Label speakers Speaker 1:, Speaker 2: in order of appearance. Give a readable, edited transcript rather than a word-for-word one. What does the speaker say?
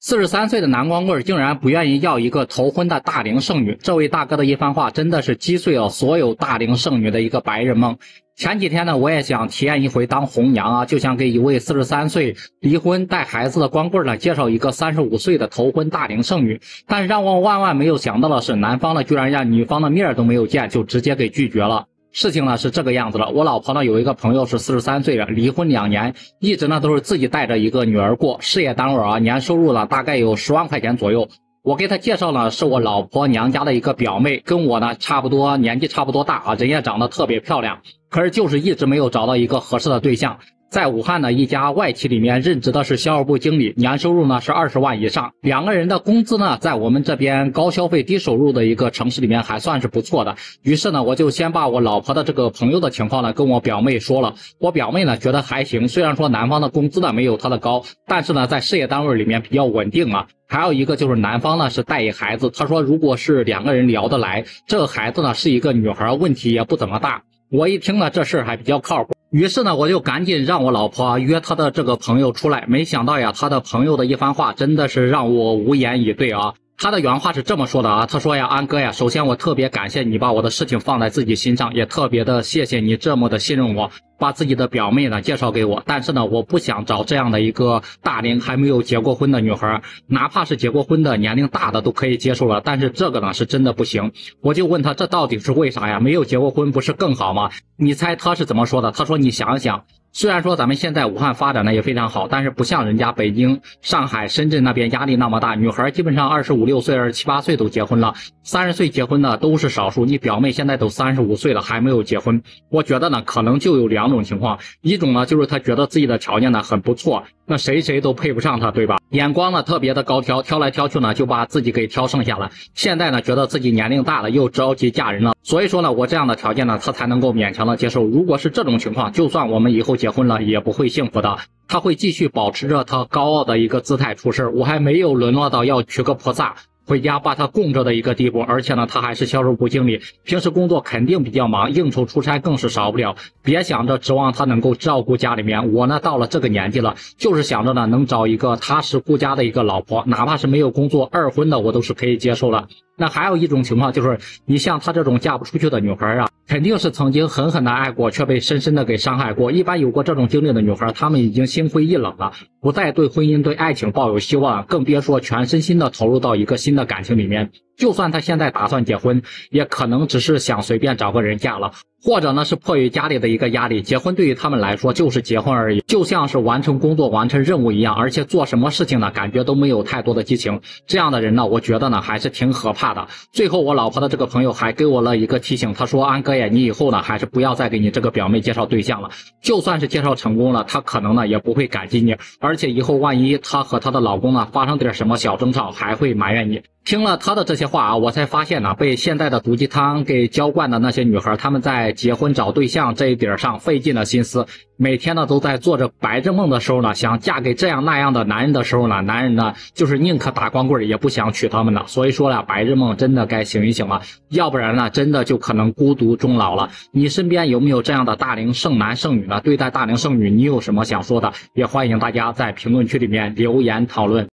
Speaker 1: 43岁的男光棍竟然不愿意要一个头婚的大龄剩女，这位大哥的一番话真的是击碎了所有大龄剩女的一个白日梦。前几天呢，我也想体验一回当红娘啊，就想给一位43岁离婚带孩子的光棍呢介绍一个35岁的头婚大龄剩女，但是让我万万没有想到的是，男方呢居然让女方的面都没有见就直接给拒绝了。事情呢是这个样子的，我老婆呢有一个朋友是43岁了，离婚2年，一直呢都是自己带着一个女儿过，事业单位啊，年收入呢大概有10万块钱左右。我给他介绍呢是我老婆娘家的一个表妹，跟我呢差不多年纪差不多大啊，人也长得特别漂亮，可是就是一直没有找到一个合适的对象。在武汉的一家外企里面任职的是销售部经理，年收入呢是20万以上，两个人的工资呢在我们这边高消费低收入的一个城市里面还算是不错的。于是呢我就先把我老婆的这个朋友的情况呢跟我表妹说了，我表妹呢觉得还行，虽然说男方的工资呢没有他的高，但是呢在事业单位里面比较稳定啊。还有一个就是男方呢是带一孩子，他说如果是两个人聊得来，这个孩子呢是一个女孩，问题也不怎么大。我一听呢这事还比较靠谱，于是呢我就赶紧让我老婆约她的这个朋友出来，没想到呀，她的朋友的一番话真的是让我无言以对啊。他的原话是这么说的啊，他说呀，安哥呀，首先我特别感谢你把我的事情放在自己心上，也特别的谢谢你这么的信任我，把自己的表妹呢介绍给我，但是呢我不想找这样的一个大龄还没有结过婚的女孩，哪怕是结过婚的年龄大的都可以接受了，但是这个呢是真的不行。我就问他这到底是为啥呀，没有结过婚不是更好吗？你猜他是怎么说的？他说你想一想，虽然说咱们现在武汉发展的也非常好，但是不像人家北京、上海、深圳那边压力那么大，女孩基本上25、6岁、27、8岁都结婚了，30岁结婚的都是少数。你表妹现在都35岁了还没有结婚，我觉得呢可能就有2种情况，一种呢就是她觉得自己的条件呢很不错，那谁都配不上她，对吧？眼光呢特别的高挑，挑来挑去呢就把自己给挑剩下了。现在呢觉得自己年龄大了又着急嫁人了，所以说呢我这样的条件呢她才能够勉强的接受。如果是这种情况，就算我们以后结婚了也不会幸福的，她会继续保持着她高傲的一个姿态出事，我还没有沦落到要娶个菩萨回家把他供着的一个地步，而且呢他还是销售部经理，平时工作肯定比较忙，应酬出差更是少不了。别想着指望他能够照顾家里面，我呢到了这个年纪了，就是想着呢能找一个踏实顾家的一个老婆，哪怕是没有工作2婚的我都是可以接受了。那还有一种情况就是，你像她这种嫁不出去的女孩啊，肯定是曾经狠狠的爱过，却被深深的给伤害过。一般有过这种经历的女孩，她们已经心灰意冷了，不再对婚姻对爱情抱有希望，更别说全身心的投入到一个新的感情里面。就算她现在打算结婚，也可能只是想随便找个人嫁了，或者呢是迫于家里的一个压力，结婚对于他们来说就是结婚而已，就像是完成工作完成任务一样，而且做什么事情呢感觉都没有太多的激情。这样的人呢我觉得呢还是挺可怕的。最后我老婆的这个朋友还给我了一个提醒，他说安哥呀，你以后呢还是不要再给你这个表妹介绍对象了，就算是介绍成功了，她可能呢也不会感激你，而且以后万一她和她的老公呢发生点什么小争吵还会埋怨你。听了他的这些话啊，我才发现呢，被现在的毒鸡汤给浇灌的那些女孩，她们在结婚找对象这一点上费尽了心思，每天呢都在做着白日梦的时候呢，想嫁给这样那样的男人的时候呢，男人呢就是宁可打光棍也不想娶他们的。所以说呢，白日梦真的该醒一醒了，要不然呢真的就可能孤独终老了。你身边有没有这样的大龄剩男剩女呢？对待大龄剩女你有什么想说的？也欢迎大家在评论区里面留言讨论。